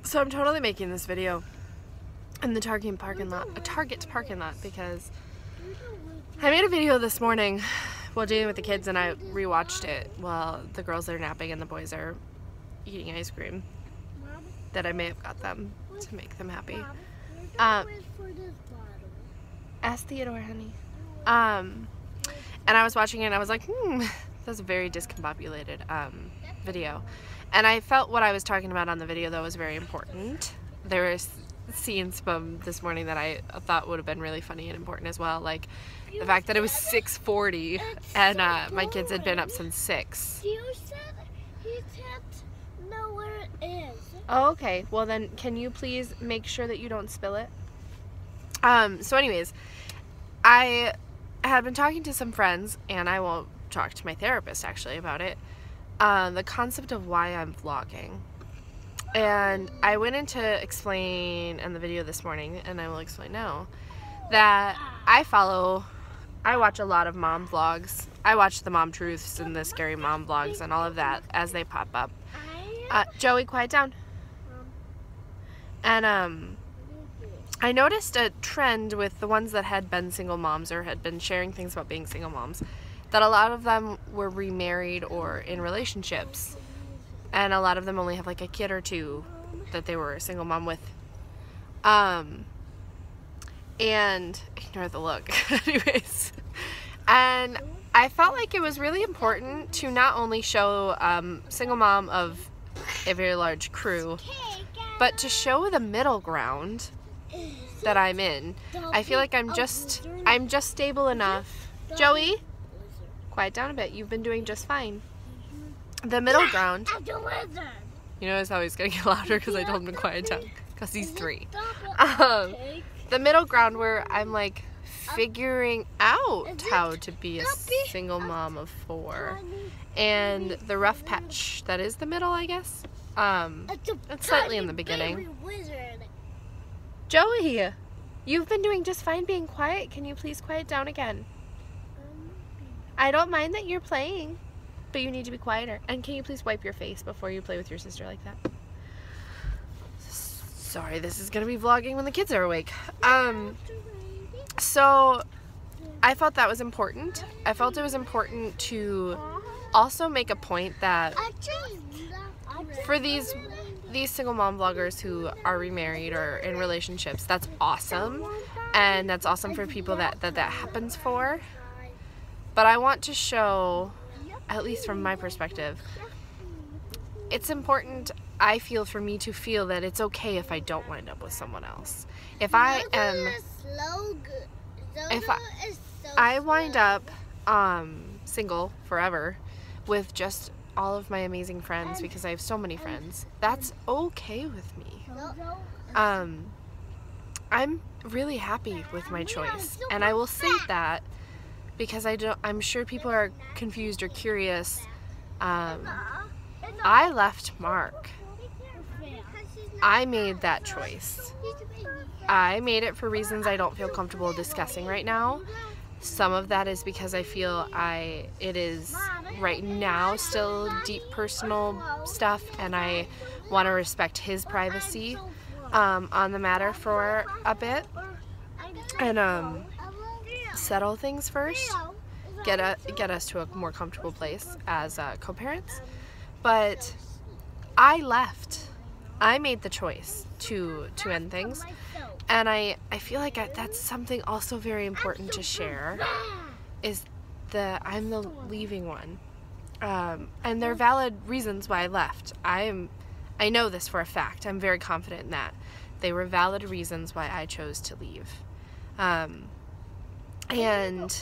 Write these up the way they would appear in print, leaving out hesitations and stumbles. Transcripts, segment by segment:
So I'm totally making this video in the Target parking lot because I made a video this morning while dealing with the kids, and I rewatched it while the girls are napping and the boys are eating ice cream that I may have got them to make them happy. Ask Theodore, honey. And I was watching it and I was like, that's a very discombobulated video. And I felt what I was talking about on the video, though, was very important. There were scenes from this morning that I thought would have been really funny and important as well, like the fact that it was 6:40 and my kids had been up since 6. You said he can't know where it is. Oh, okay. Well, then can you please make sure that you don't spill it? So anyways, I had been talking to some friends, and I will talk to my therapist actually about it, the concept of why I'm vlogging. And I went into explain in the video this morning, and I will explain now, that I watch a lot of mom vlogs. I watch the Mom Truths and the Scary Mom vlogs and all of that as they pop up. Joey, quiet down. And I noticed a trend with the ones that had been single moms or had been sharing things about being single moms, that a lot of them were remarried or in relationships, and a lot of them only have like a kid or two that they were a single mom with. And ignore the look. Anyways, and I felt like it was really important to not only show single mom of a very large crew, but to show the middle ground that I'm in. I feel like I'm just stable enough. Joey, quiet down a bit. You've been doing just fine. The middle ground. You notice how he's getting louder because I told him to quiet down because he's 3. The middle ground where I'm like figuring out how to be a single mom of 4, and the rough patch that is the middle, I guess. It's slightly in the beginning. Joey, you've been doing just fine being quiet. Can you please quiet down again? I don't mind that you're playing, but you need to be quieter. And can you please wipe your face before you play with your sister like that? Sorry, this is going to be vlogging when the kids are awake. So I felt that was important. I felt it was important to also make a point that for these single mom vloggers who are remarried or in relationships, that's awesome, and that's awesome for people that happens for. But I want to show, at least from my perspective, it's important, I feel, for me to feel that it's okay if I don't wind up with someone else. If I wind up single forever with just all of my amazing friends, because I have so many friends, that's okay with me. I'm really happy with my choice, and I will say that because I'm sure people are confused or curious. I left Mark. I made that choice. I made it for reasons I don't feel comfortable discussing right now. Some of that is because I feel it is right now still deep personal stuff, and I want to respect his privacy on the matter for a bit, and settle things first, get us to a more comfortable place as co-parents. But I left. I made the choice to end things. And I feel like that's something also very important to share, is that I'm the leaving one. And there are valid reasons why I left. I know this for a fact. I'm very confident in that. They were valid reasons why I chose to leave. And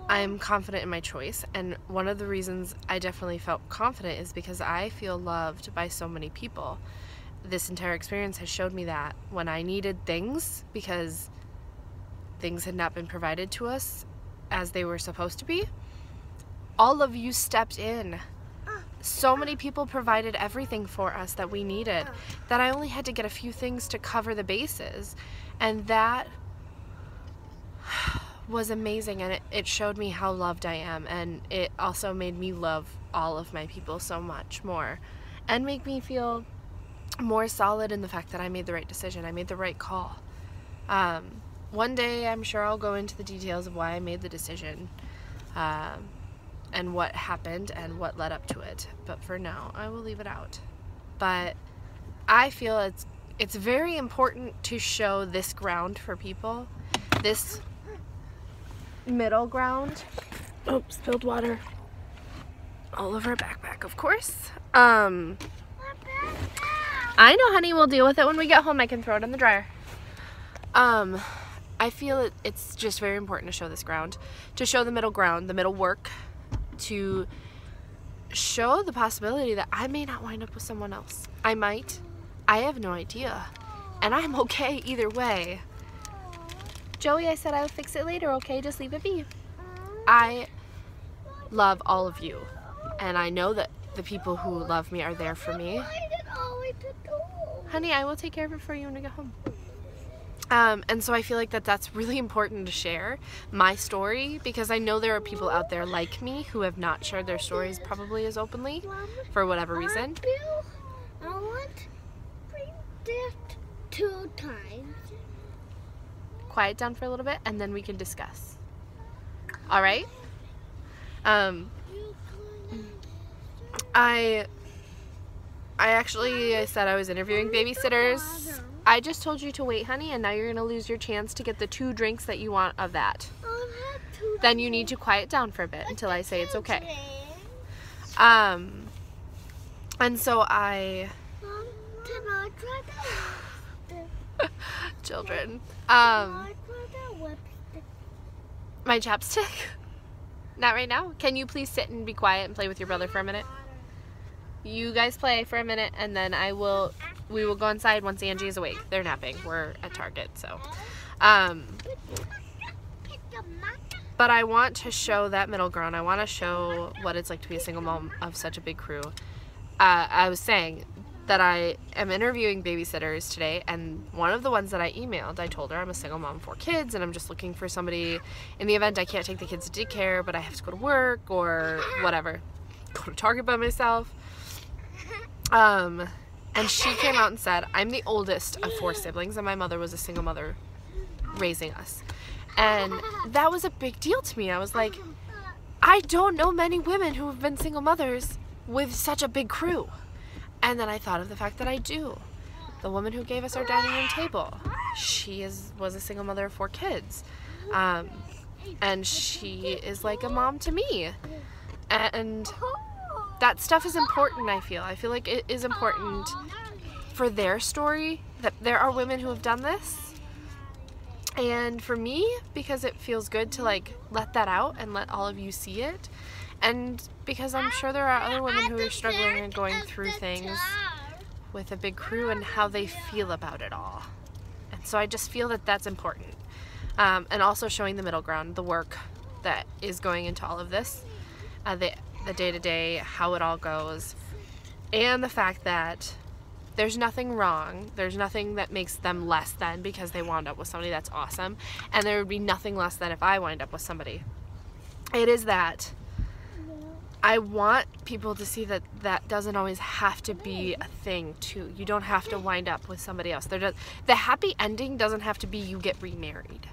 I'm confident in my choice. And one of the reasons I definitely felt confident is because I feel loved by so many people. This entire experience has showed me that when I needed things, because things had not been provided to us as they were supposed to be, all of you stepped in. So many people provided everything for us that we needed, that I only had to get a few things to cover the bases. And that was amazing, and it showed me how loved I am, and it also made me love all of my people so much more, and make me feel more solid in the fact that I made the right decision. I made the right call. One day I'm sure I'll go into the details of why I made the decision, and what happened and what led up to it. But for now, I will leave it out. But I feel it's very important to show this ground for people, this middle ground. Oh, spilled water all over our backpack, of course. I know, honey, we'll deal with it when we get home. I can throw it in the dryer. I feel it's just very important to show this ground, to show the middle ground, the middle work, to show the possibility that I may not wind up with someone else. I might. I have no idea. And I'm okay either way. Joey, I said I would fix it later, okay? Just leave it be. I love all of you. And I know that the people who love me are there for me. Honey, I will take care of it for you when we get home. And so I feel like that's really important to share my story, because I know there are people out there like me who have not shared their stories probably as openly for whatever reason. I want to bring this 2 times. Quiet down for a little bit and then we can discuss. All right? I said I was interviewing babysitters. I just told you to wait, honey, and now you're gonna lose your chance to get the 2 drinks that you want of that. Then you need to quiet down for a bit until I say it's okay. And so children. My chapstick? Not right now. Can you please sit and be quiet and play with your brother for a minute? You guys play for a minute, and then we will go inside once Angie is awake. They're napping. We're at Target, so. But I want to show that middle ground. I want to show what it's like to be a single mom of such a big crew. I was saying that I am interviewing babysitters today, and one of the ones that I emailed, I told her I'm a single mom of 4 kids, and I'm just looking for somebody in the event I can't take the kids to daycare, but I have to go to work or whatever. Go to Target by myself. And she came out and said, I'm the oldest of 4 siblings, and my mother was a single mother raising us. And that was a big deal to me. I was like, I don't know many women who have been single mothers with such a big crew. And then I thought of the fact that I do. The woman who gave us our dining room table, she was a single mother of 4 kids. And she is like a mom to me. And that stuff is important, I feel. I feel like it is important for their story, that there are women who have done this. And for me, because it feels good to like let that out and let all of you see it. And because I'm sure there are other women who are struggling and going through things with a big crew and how they feel about it all. And so I just feel that that's important. And also showing the middle ground, the work that is going into all of this. The day-to-day, how it all goes, and the fact that there's nothing wrong, there's nothing that makes them less than because they wound up with somebody that's awesome, and there would be nothing less than if I wind up with somebody. It is that I want people to see that that doesn't always have to be a thing too. You don't have to wind up with somebody else. The happy ending doesn't have to be you get remarried.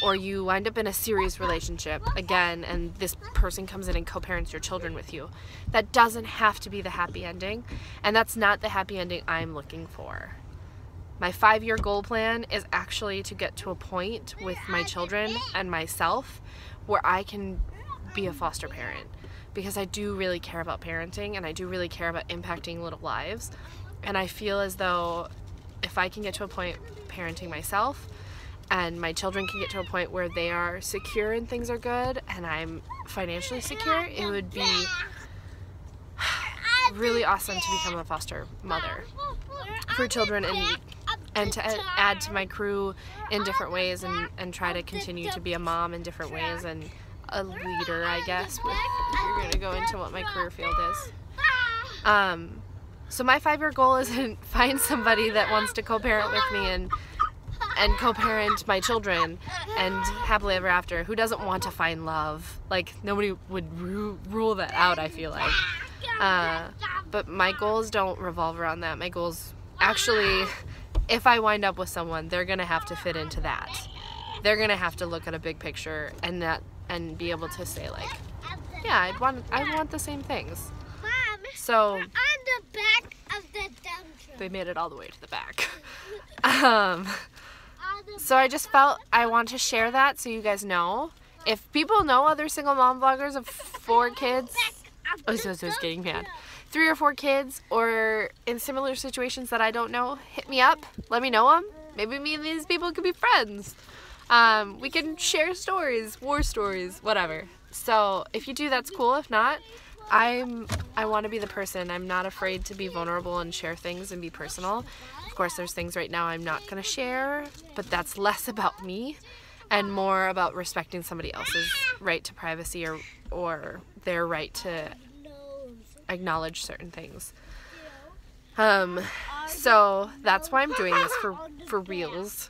Or you wind up in a serious relationship again and this person comes in and co-parents your children with you. That doesn't have to be the happy ending, and that's not the happy ending I'm looking for. My 5-year goal plan is actually to get to a point with my children and myself where I can be a foster parent, because I do really care about parenting and I do really care about impacting little lives, and I feel as though if I can get to a point parenting myself and my children can get to a point where they are secure and things are good and I'm financially secure, it would be really awesome to become a foster mother for children in need, and to add to my crew in different ways, and try to continue to be a mom in different ways and a leader, I guess, if you're going to go into what my career field is. So my 5-year goal is to find somebody that wants to co-parent with me and co-parent my children and happily ever after, who doesn't want to find love. Like, nobody would rule that out, I feel like. but my goals don't revolve around that. My goals, actually, if I wind up with someone, they're gonna have to fit into that. They're gonna have to look at a big picture and be able to say like, yeah, I want the same things. Mom, so we're on the back of the dump truck. They made it all the way to the back. So I just felt I want to share that so you guys know. If people know other single mom vloggers of 4 kids, oh, so it's getting mad. 3 or 4 kids, or in similar situations that I don't know, hit me up. Let me know them. Maybe me and these people could be friends. We can share stories, war stories, whatever. So if you do, that's cool. If not, I want to be the person. I'm not afraid to be vulnerable and share things and be personal. Of course, there's things right now I'm not going to share, but that's less about me and more about respecting somebody else's right to privacy or their right to acknowledge certain things. So that's why I'm doing this for reals.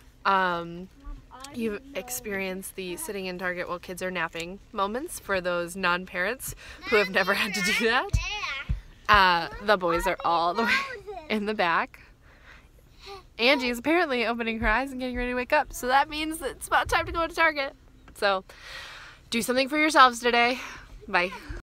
You've experienced the sitting in Target while kids are napping moments for those non-parents who have never had to do that. The boys are all the way in the back. Angie's apparently opening her eyes and getting ready to wake up, so that means that it's about time to go to Target. So do something for yourselves today. Bye.